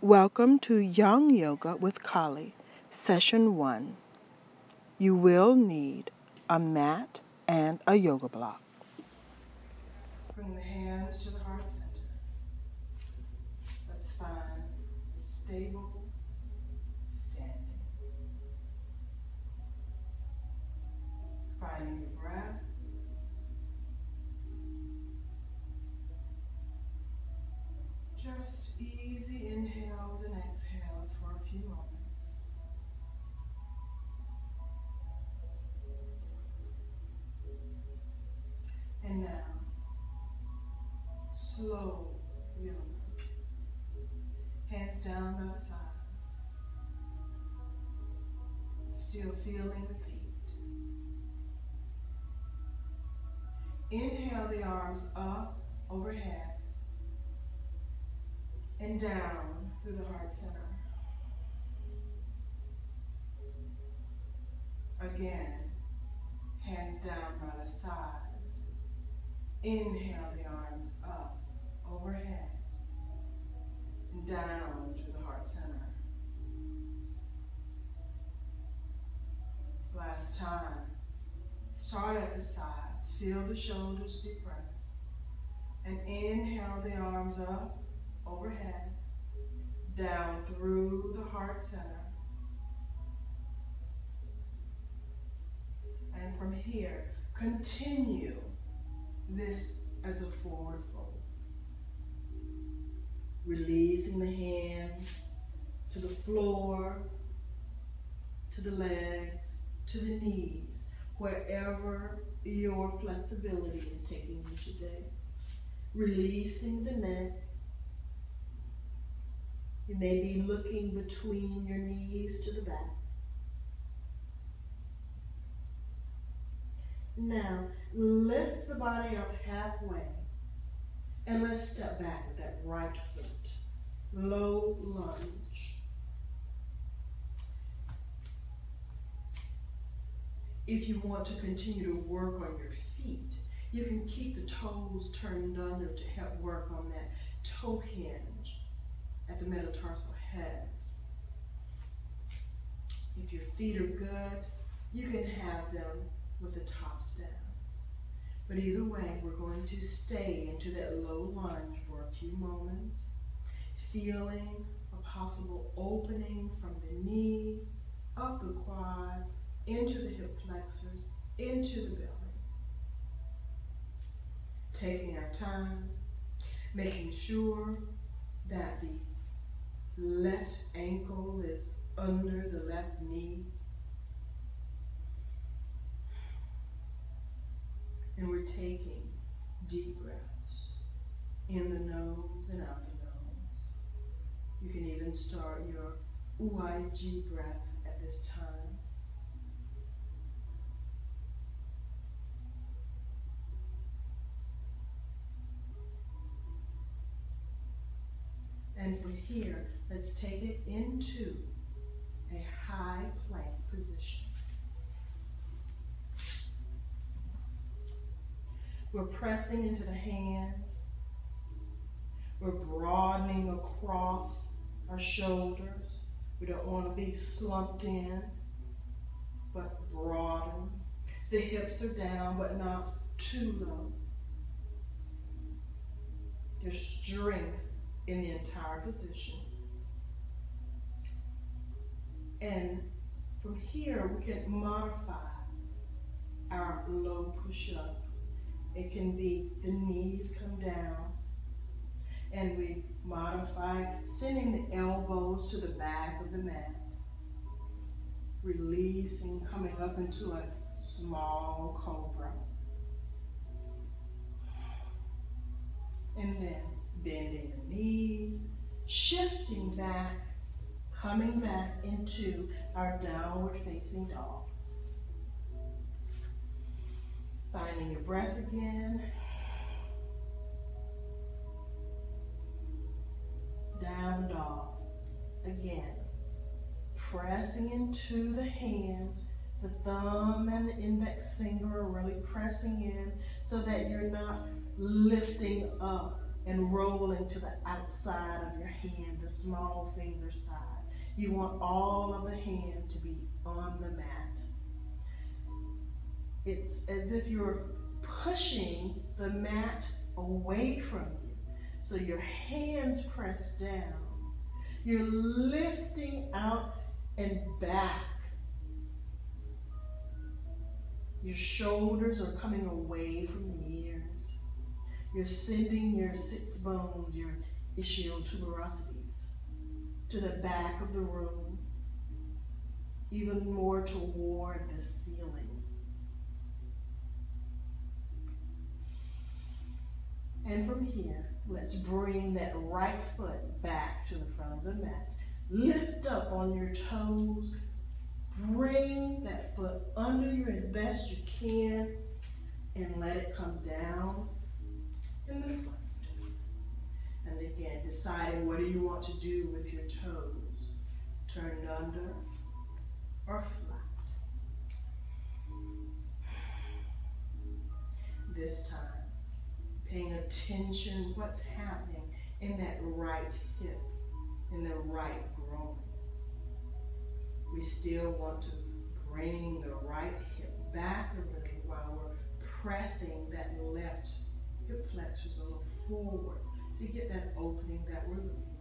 Welcome to Yang Yoga with Kali, Session 1. You will need a mat and a yoga block. Bring the hands to the heart center. Let's find stable standing. Finding your breath. Just easy inhales and exhales for a few moments. And now, slow yoga. Hands down by the sides. Still feeling the feet. Inhale the arms up, overhead, and down through the heart center. Again, hands down by the sides. Inhale the arms up, overhead, and down through the heart center. Last time. Start at the sides. Feel the shoulders depress. And inhale the arms up, overhead, down through the heart center. And from here, continue this as a forward fold. Releasing the hands to the floor, to the legs, to the knees, wherever your flexibility is taking you today. Releasing the neck. You may be looking between your knees to the back. Now, lift the body up halfway, and let's step back with that right foot. Low lunge. If you want to continue to work on your feet, you can keep the toes turned under to help work on that toe hinge at the metatarsal heads. If your feet are good, you can have them with the tops down. But either way, we're going to stay into that low lunge for a few moments, feeling a possible opening from the knee, up the quads, into the hip flexors, into the belly. Taking our time, making sure that the left ankle is under the left knee. And we're taking deep breaths in the nose and out the nose. You can even start your Ui-G breath at this time. And from here, let's take it into a high plank position. We're pressing into the hands. We're broadening across our shoulders. We don't want to be slumped in, but broaden. The hips are down, but not too low. There's strength in the entire position. And from here, we can modify our low push-up. It can be the knees come down, and we modify sending the elbows to the back of the mat, releasing, coming up into a small cobra, and then bending the knees, shifting back, coming back into our downward facing dog. Finding your breath again. Down dog. Again. Pressing into the hands. The thumb and the index finger are really pressing in so that you're not lifting up and rolling to the outside of your hand, the small finger side. You want all of the hand to be on the mat. It's as if you're pushing the mat away from you. So your hands press down. You're lifting out and back. Your shoulders are coming away from the ears. You're sending your sits bones, your ischial tuberosities, to the back of the room, even more toward the ceiling. And from here, let's bring that right foot back to the front of the mat. Lift up on your toes. Bring that foot under you as best you can and let it come down in the front. And again, deciding what do you want to do with your toes. Turned under or flat. This time, paying attention what's happening in that right hip, in the right groin. We still want to bring the right hip back a little while we're pressing that left hip flexors a little forward to get that opening that we're looking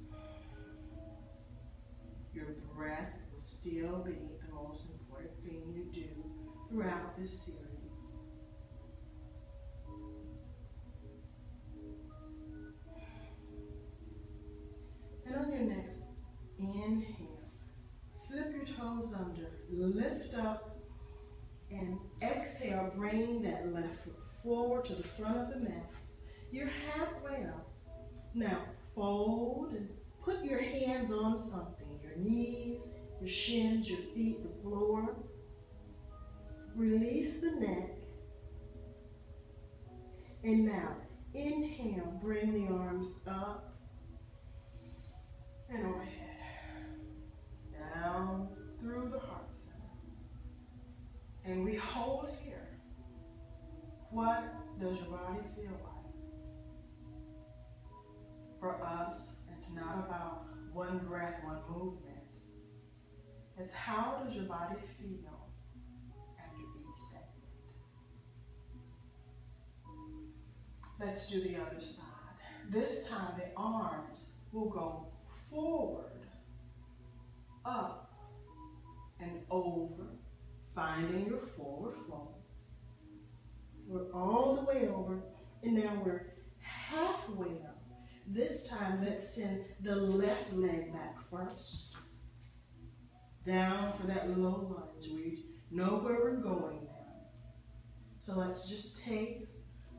for. Your breath will still be the most important thing you do throughout this series. And on your next inhale, flip your toes under, lift up, and exhale, bring that left foot forward to the front of the mat. You're halfway up. Now fold and put your hands on something, your knees, your shins, your feet, the floor. Release the neck. And now inhale, bring the arms up and overhead, down through the heart center. And we hold here. What does your body feel like? For us, it's not about one breath, one movement. It's how does your body feel after each segment. Let's do the other side. This time the arms will go forward, up, and over, finding your forward fold. We're all the way over, and now we're halfway up. This time, let's send the left leg back first. Down for that low lunge. We know where we're going now. So let's just take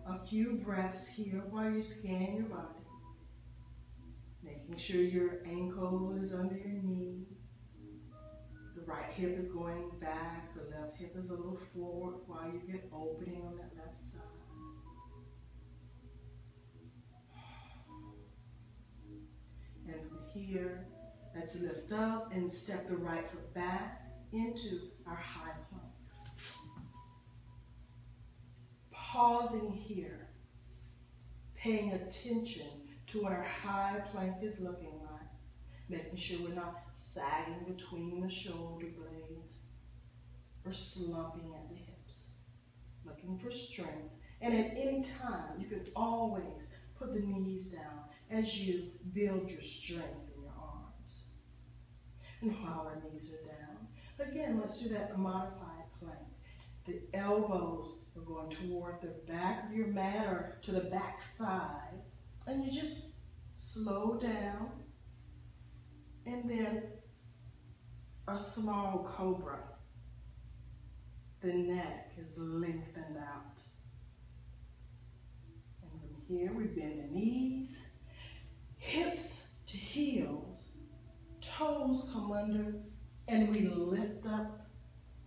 a few breaths here while you scan your body. Making sure your ankle is under your knee. The right hip is going back. The left hip is a little forward while you get opening on that left side. And from here, let's lift up and step the right foot back into our high plank. Pausing here, paying attention to what our high plank is looking like, making sure we're not sagging between the shoulder blades or slumping at the hips, looking for strength. And at any time, you can always put the knees down as you build your strength in your arms. And while our knees are down, again, let's do that modified plank. The elbows are going toward the back of your mat or to the back sides. And you just slow down. And then a small cobra. The neck is lengthened out. And from here, we bend the knees, hips to heels, toes come under, and we lift up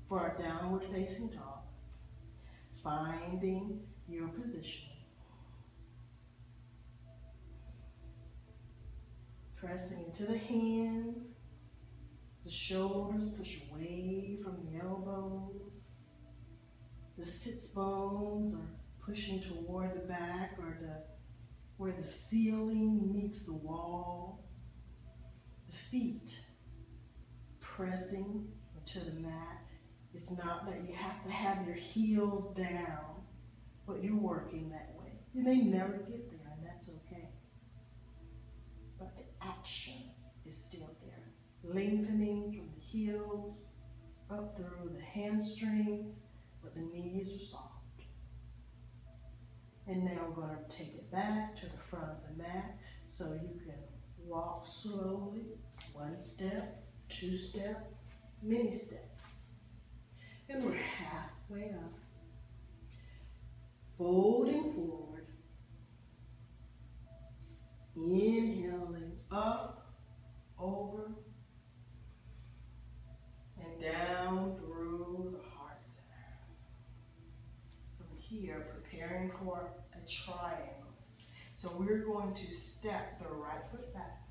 for our downward facing dog, finding your position. Pressing into the hands, the shoulders push away from the elbows, the sits bones are pushing toward the back or where the ceiling meets the wall. The feet pressing to the mat. It's not that you have to have your heels down, but you're working that way. You may never get there, and that's okay. But the action is still there. Lengthening from the heels up through the hamstrings, but the knees are soft. And now we're going to take it back to the front of the mat so you can walk slowly, 1 step, 2 step, many steps. And we're halfway up. Folding forward. Inhaling up, over, and down through the heart center. From here, preparing for a triangle. So we're going to step the right foot back.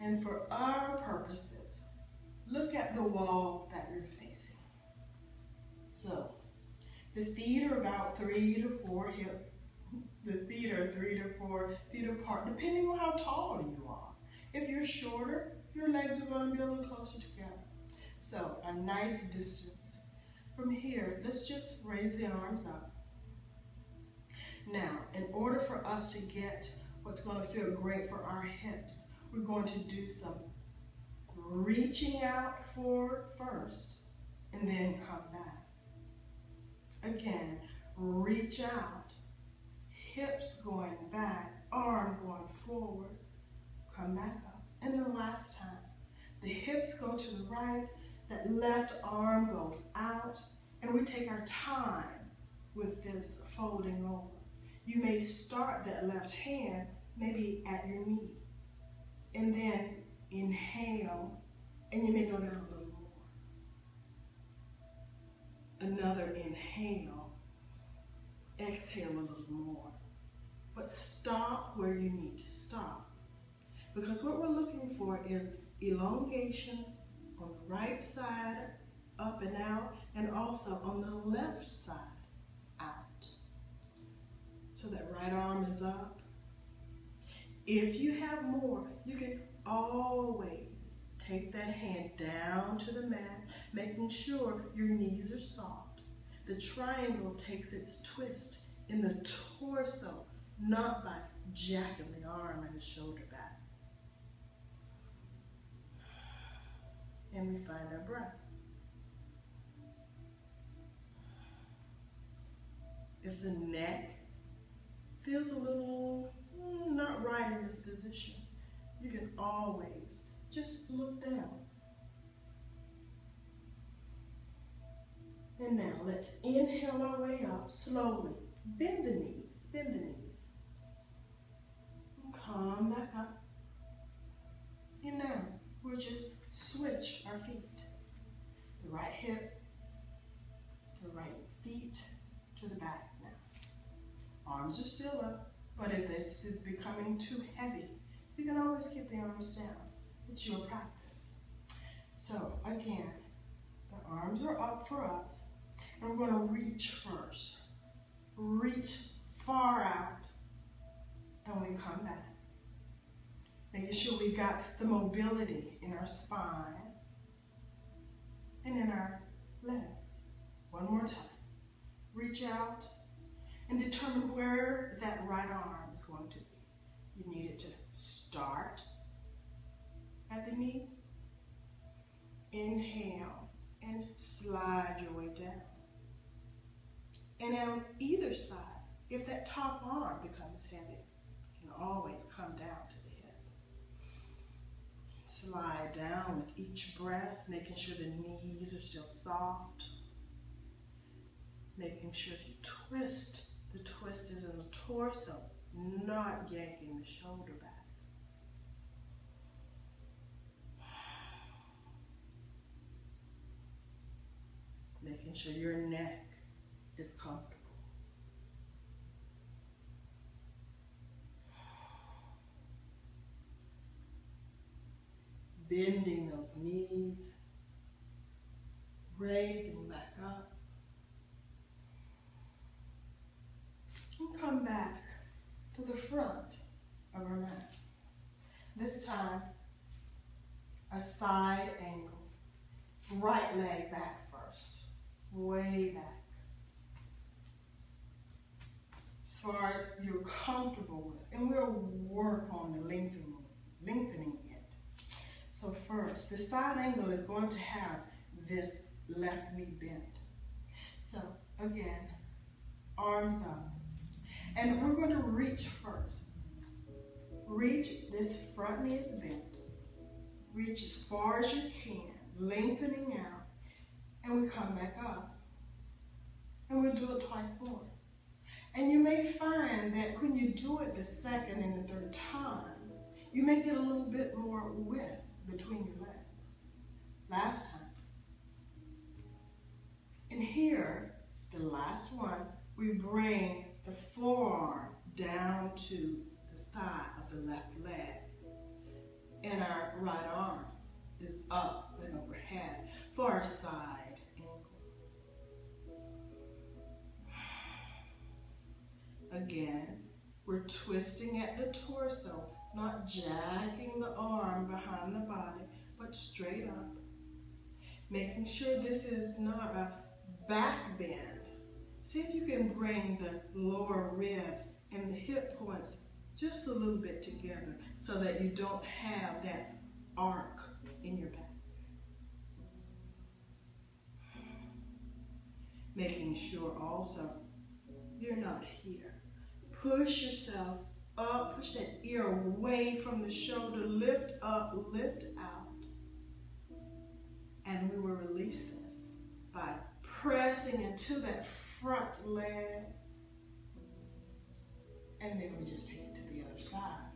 And for our purposes, look at the wall that you're facing. So the feet are about 3 to 4 hip. The feet are 3 to 4 feet apart, depending on how tall you are. If you're shorter, your legs are going to be a little closer together. So a nice distance. From here, let's just raise the arms up. Now, in order for us to get what's going to feel great for our hips, we're going to do some reaching out forward first, and then come back. Again, reach out, hips going back, arm going forward, come back up. And the last time, the hips go to the right, that left arm goes out, and we take our time with this folding over. You may start that left hand maybe at your knee, and then inhale, and you may go down a little more. Another inhale, exhale a little more. But stop where you need to stop. Because what we're looking for is elongation on the right side, up and out, and also on the left side, out. So that right arm is up. If you have more, you can always take that hand down to the mat, making sure your knees are soft. The triangle takes its twist in the torso, not by jacking the arm and the shoulder back. And we find our breath. If the neck feels a little not right in this position, you can always just look down. And now let's inhale our way up slowly. Bend the knees, bend the knees. And come back up. And now we'll just switch our feet. The right hip, the right feet to the back now. Arms are still up, but if this is becoming too heavy, you can always keep the arms down. It's your practice. So again, the arms are up for us, and we're going to reach first. Reach far out, and we come back. Making sure we got the mobility in our spine and in our legs. One more time. Reach out and determine where that right arm is going to be. You need it to start at the knee. Inhale and slide your way down. And on either side, if that top arm becomes heavy, you can always come down to the hip. Slide down with each breath, making sure the knees are still soft. Making sure if you twist, the twist is in the torso, not yanking the shoulder back. Making sure your neck is comfortable. Bending those knees, raising back up. this time, a side angle. Right leg back first, way back. As far as you're comfortable with, and we'll work on the lengthening it. So first, the side angle is going to have this left knee bent. So again, arms up. And we're going to reach first. Reach, this front knee is bent. Reach as far as you can, lengthening out, and we come back up. And we'll do it twice more. And you may find that when you do it the second and the third time, you may get a little bit more width between your legs. Last time. And here, the last one, we bring the forearm down to the thigh of the left leg. And our right arm is up and overhead for our side angle. Again, we're twisting at the torso, not jagging the arm behind the body, but straight up. Making sure this is not a back bend. See if you can bring the lower ribs and the hip points just a little bit together so that you don't have that arc in your back. Making sure also you're not here. Push yourself up, push that ear away from the shoulder, lift up, lift out. And we will release this by pressing into that front leg. And then we just take it to the other side.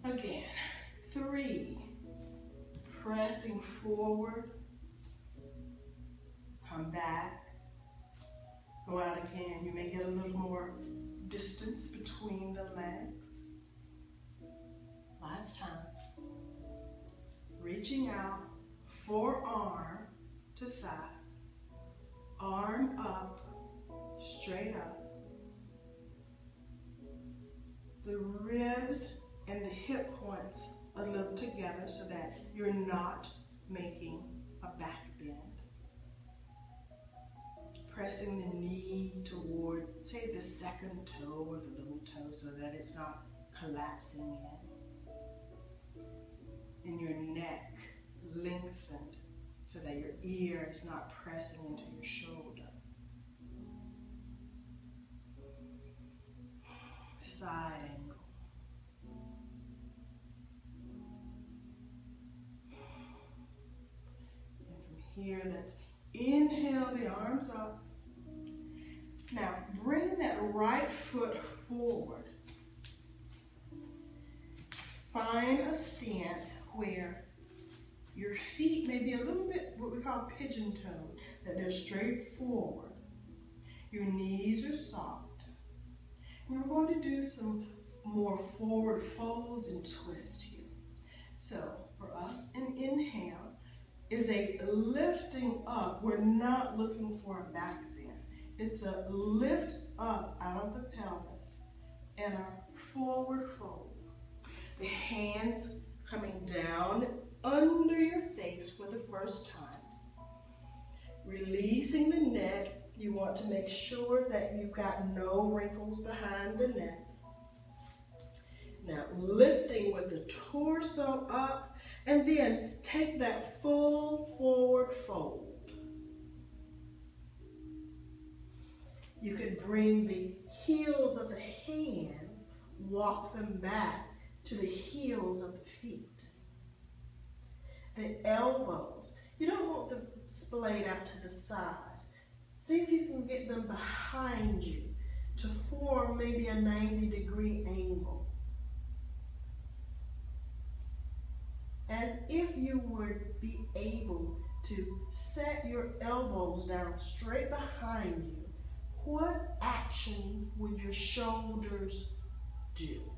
Again, 3, pressing forward, come back, go out again. You may get a little more distance between the legs. Last time. Reaching out, forearm to thigh, arm up, straight up. The ribs and the hip points a little together so that you're not making a back bend. Pressing the knee toward, say, the second toe or the little toe so that it's not collapsing in. And your neck lengthened so that your ear is not pressing into your shoulder. Side angle. And from here, let's inhale the arms up. Now, bring that right foot forward. Find a stance where your feet may be a little bit what we call pigeon-toed, that they're straight forward. Your knees are soft. And we're going to do some more forward folds and twists here. So for us, an inhale is a lifting up. We're not looking for a back bend. It's a lift up out of the pelvis and a forward fold. The hands coming down under your face for the first time. Releasing the neck. You want to make sure that you've got no wrinkles behind the neck. Now lifting with the torso up, and then take that full forward fold. You could bring the heels of the hands, walk them back to the heels of the feet. The elbows, you don't want them splayed out to the side. See if you can get them behind you to form maybe a 90-degree angle. As if you would be able to set your elbows down straight behind you. What action would your shoulders do?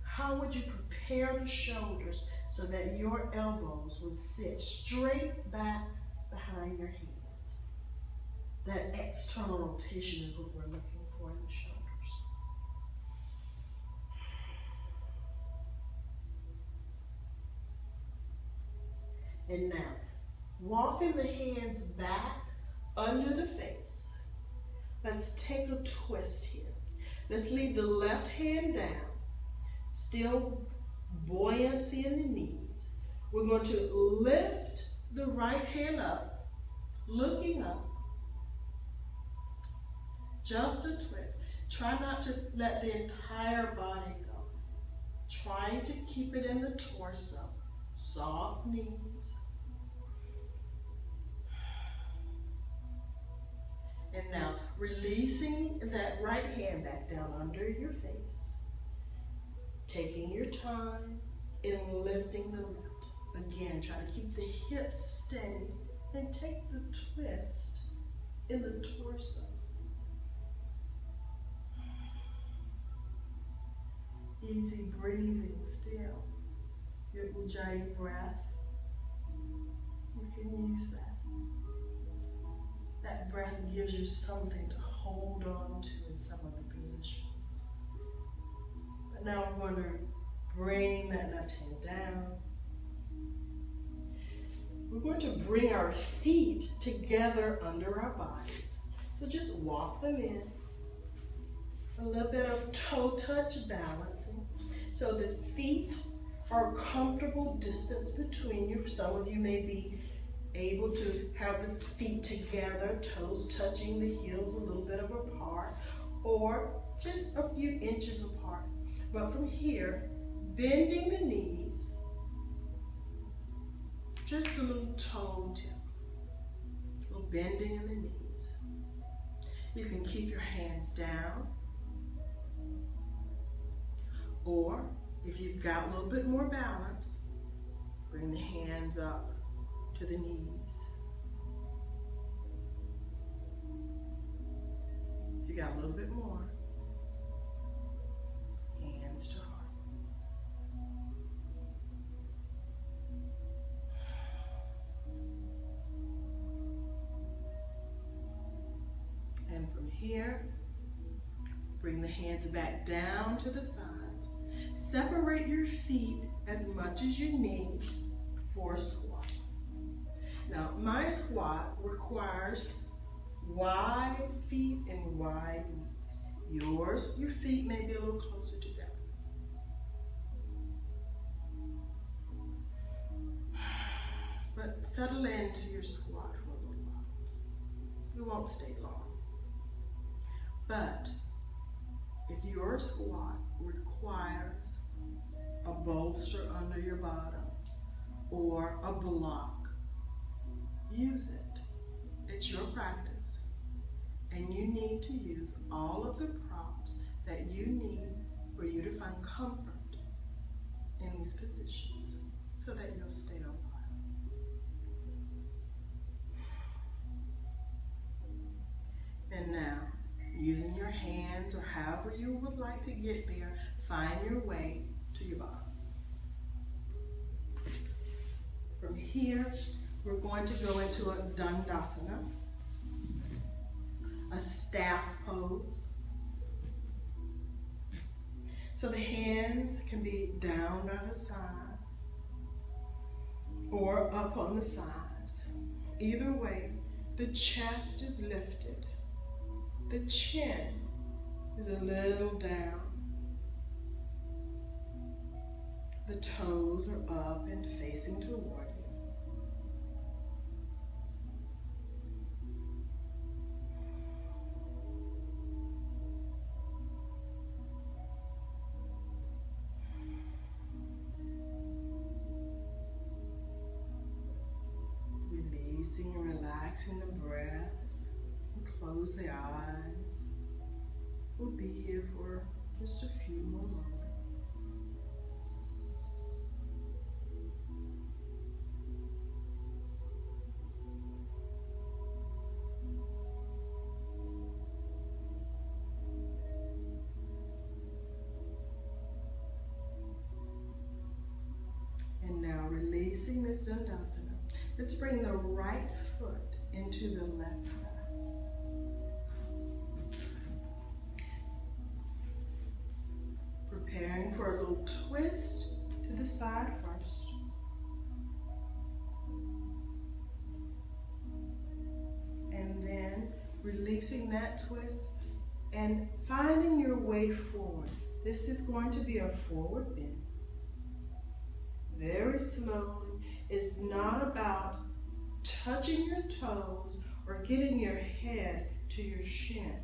How would you prepare the shoulders so that your elbows would sit straight back behind your hands? That external rotation is what we're looking for in the shoulders. And now, walking the hands back under the face. Let's take a twist here. Let's leave the left hand down. Still buoyancy in the knees. We're going to lift the right hand up, looking up. Just a twist. Try not to let the entire body go. Trying to keep it in the torso. Soft knees. And now, releasing that right hand back down under your face. Taking your time and lifting the left. Again, try to keep the hips steady and take the twist in the torso. Easy breathing still. Your Ujjayi breath. You can use that. That breath gives you something to hold on to in some of the positions. But now we're going to bring that left hand down. We're going to bring our feet together under our bodies. So just walk them in. A little bit of toe touch balancing. So the feet are a comfortable distance between you. Some of you may be able to have the feet together, toes touching the heels a little bit of apart, or just a few inches apart. But from here, bending the knees, just a little toe tip, a little bending in the knees. You can keep your hands down, or if you've got a little bit more balance, bring the hands up to the knees. If you got a little bit more, hands to heart. And from here, bring the hands back down to the sides. Separate your feet as much as you need for a squat. Now, my squat requires wide feet and wide knees. Yours, your feet may be a little closer together. But settle into your squat for a little while. You won't stay long. But if your squat requires a bolster under your bottom or a block, use it. It's your practice. And you need to use all of the props that you need for you to find comfort in these positions so that you'll stay a while. And now, using your hands or however you would like to get there, find your way to your bottom. From here, we're going to go into a Dandasana, a staff pose. So the hands can be down by the sides or up on the thighs. Either way, the chest is lifted. The chin is a little down. The toes are up and facing toward you. Releasing and relaxing the breath. Close the eyes. We'll be here for just a few more moments. And now releasing this Dandasana. Let's bring the right foot into the left thigh. Preparing for a little twist to the side first. releasing that twist and finding your way forward. This is going to be a forward bend. Very slowly. It's not about touching your toes or getting your head to your shin.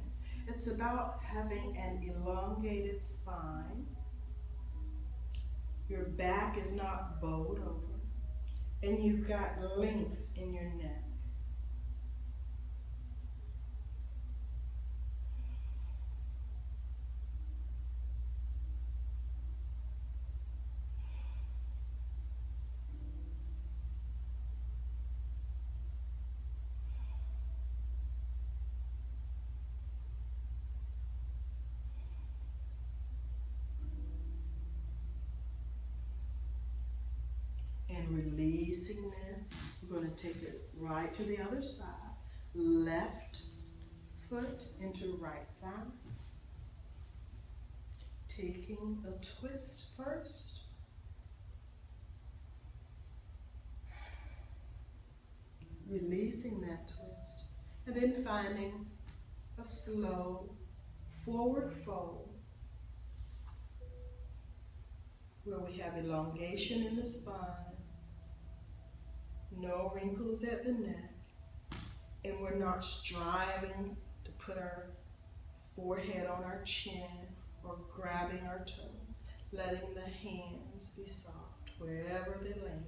It's about having an elongated spine. Your back is not bowed over, and you've got length in your neck. And releasing this, we're going to take it right to the other side. Left foot into right thigh. Taking a twist first. Releasing that twist. And then finding a slow forward fold where we have elongation in the spine. No wrinkles at the neck, and we're not striving to put our forehead on our chin or grabbing our toes, letting the hands be soft wherever they land.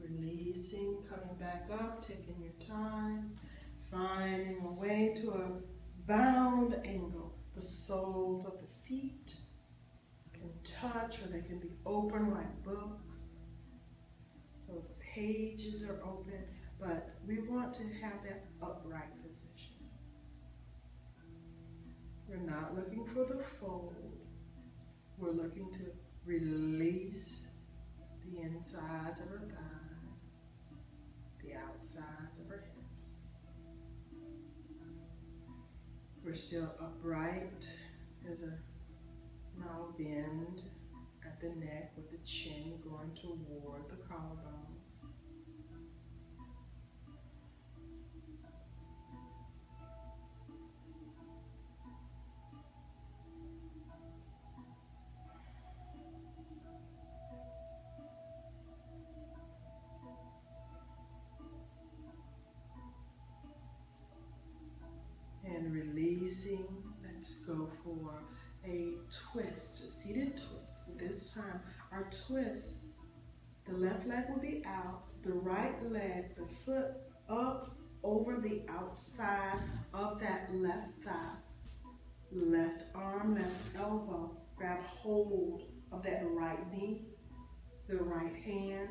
Releasing, coming back up, taking your time, finding a way to a bound angle. The soles of the feet can touch, or they can be open like books. So the pages are open, but we want to have that upright position. We're not looking for the fold. We're looking to release the insides of our thighs, the outsides of our hips. We're still upright. There's a mild bend at the neck with the chin going toward the collarbones. And releasing, let's go for a twist, a seated twist. This time, our twist, the left leg will be out, the right leg, the foot up over the outside of that left thigh. Left arm, left elbow, grab hold of that right knee. The right hand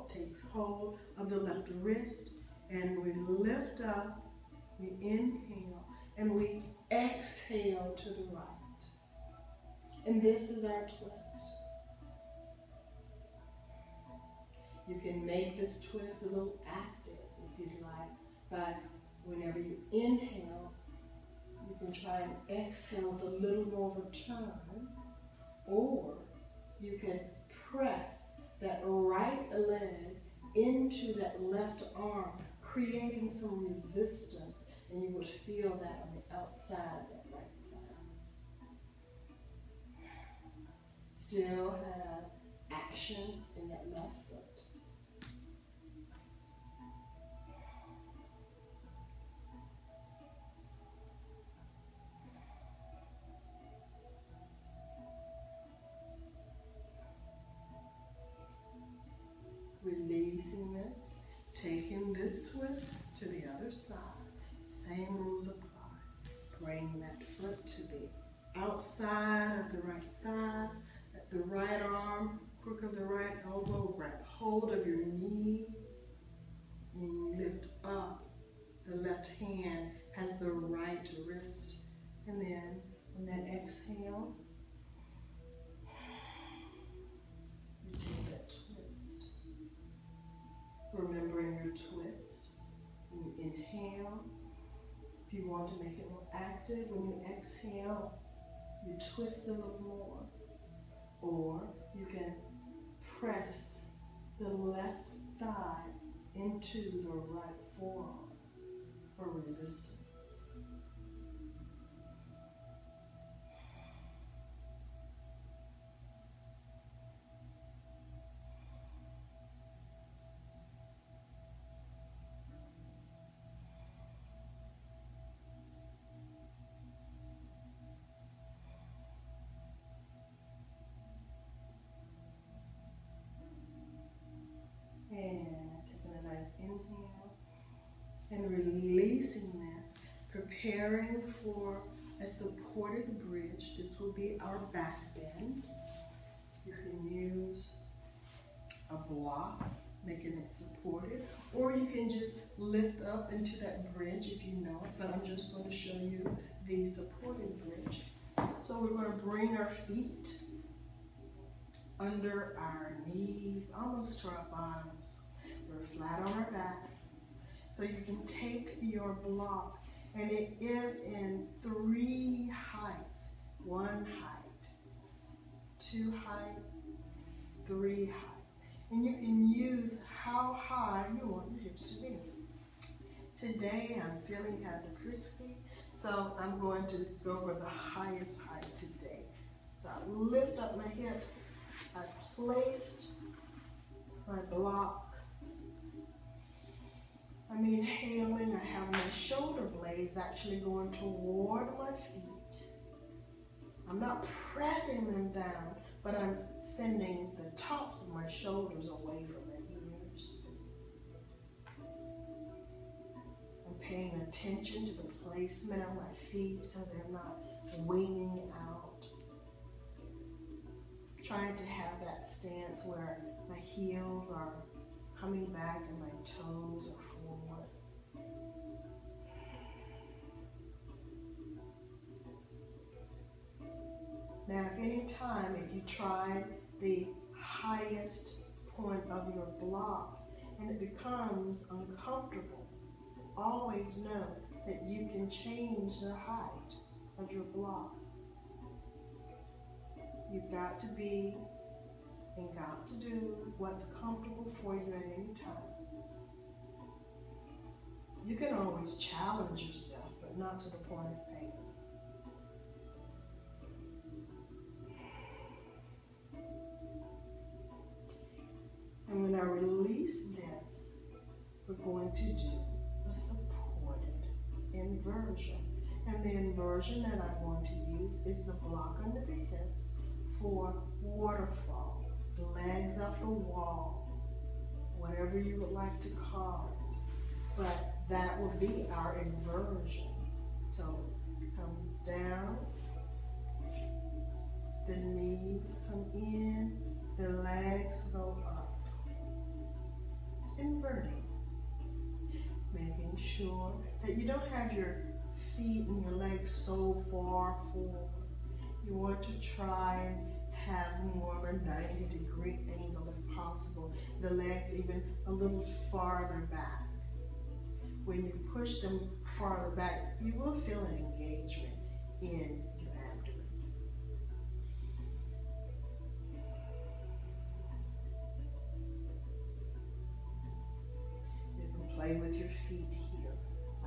takes hold of the left wrist, and we lift up. We inhale and we exhale to the right. And this is our twist. You can make this twist a little active if you'd like, but whenever you inhale, you can try and exhale with a little more of a turn, or you can press that right leg into that left arm, creating some resistance. And you would feel that on the outside of that right thigh. Still have action in that left foot. Releasing this, taking this twist to the other side. Same rules apply. Bring that foot to the outside of the right thigh. Let the right arm, crook of the right elbow, grab hold of your knee. And you lift up left hand has the right wrist. And then on that exhale, you take that twist. Remembering your twist. When you inhale, if you want to make it more active, when you exhale, you twist a little more. Or you can press the left thigh into the right forearm for resistance. And taking a nice inhale and releasing this, preparing for a supported bridge. This will be our back bend. You can use a block, making it supported, or you can just lift up into that bridge if you know it, but I'm just going to show you the supported bridge. So we're going to bring our feet under our knees, almost to our bottoms. We're flat on our back. So you can take your block, and it is in 3 heights. 1 height, 2 height, 3 height. And you can use how high you want your hips to be. Today I'm feeling kind of frisky, so I'm going to go for the highest height today. So I lift up my hips. I placed my block. I'm inhaling. I have my shoulder blades actually going toward my feet. I'm not pressing them down, but I'm sending the tops of my shoulders away from my ears. I'm paying attention to the placement of my feet so they're not winging out. Trying to have that stance where my heels are coming back and my toes are forward. Now, if any time, if you try the highest point of your block and it becomes uncomfortable, always know that you can change the height of your block. You've got to be and got to do what's comfortable for you at any time. You can always challenge yourself, but not to the point of pain. And when I release this, we're going to do a supported inversion. And the inversion that I'm going to use is the block under the hips for waterfall, legs up the wall, whatever you would like to call it. But that will be our inversion. So it comes down, the knees come in, the legs go up. Inverting. Making sure that you don't have your feet and your legs so far forward. You want to try and have more of a 90-degree angle if possible. The legs even a little farther back. When you push them farther back, you will feel an engagement in your abdomen. You can play with your feet here.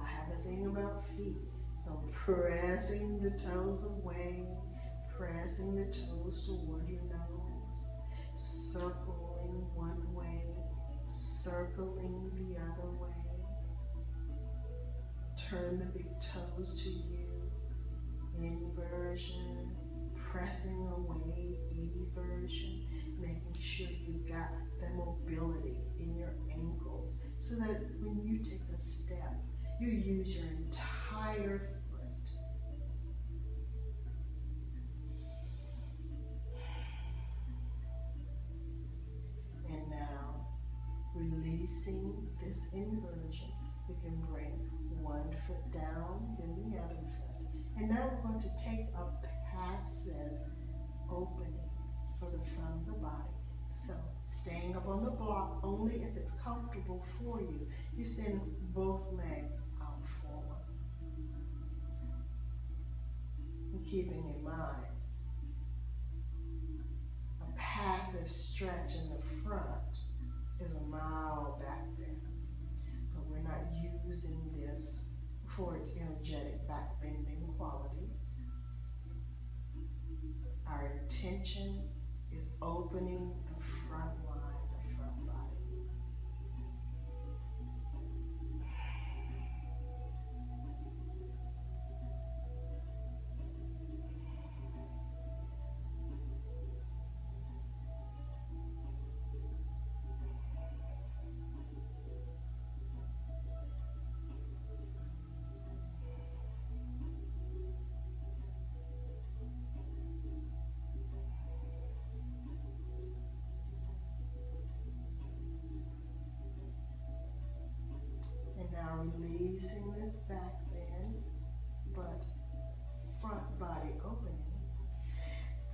I have a thing about feet. So pressing the toes away, pressing the toes toward your nose, circling one way, circling the other way. Turn the big toes to you, inversion, pressing away, eversion, making sure you got the mobility in your ankles so that when you take a step, you use your entire foot. And now, releasing this inversion, we can bring one passive opening for the front of the body. So staying up on the block only if it's comfortable for you. You send both legs out forward. And keeping in mind, a passive stretch in the front is a mild back bend, but we're not using this for its energetic back bending qualities. Our intention is opening the front line, the front body. And now releasing this back bend, but front body opening.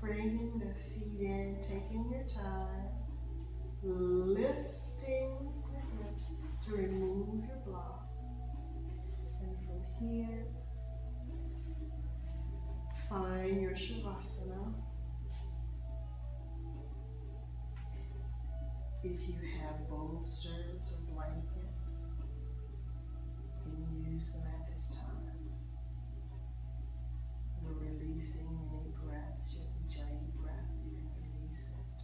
Bringing the feet in, taking your time, lifting the hips to remove your block. And from here, find your Shavasana. If you have bolsters or blankets, you can use them at this time. You're releasing any breaths, your ujjayi breath, you can release it.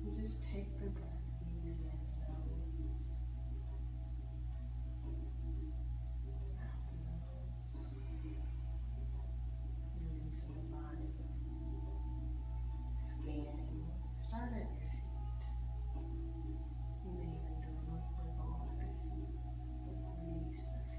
And just take the breath, ease in and out the nose. Releasing the body. Scanning. Start at your feet. You may even do a little wiggle at the feet, but release the feet.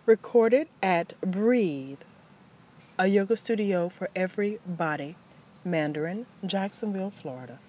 Recorded at Breathe, a yoga studio for every body, Mandarin, Jacksonville, Florida.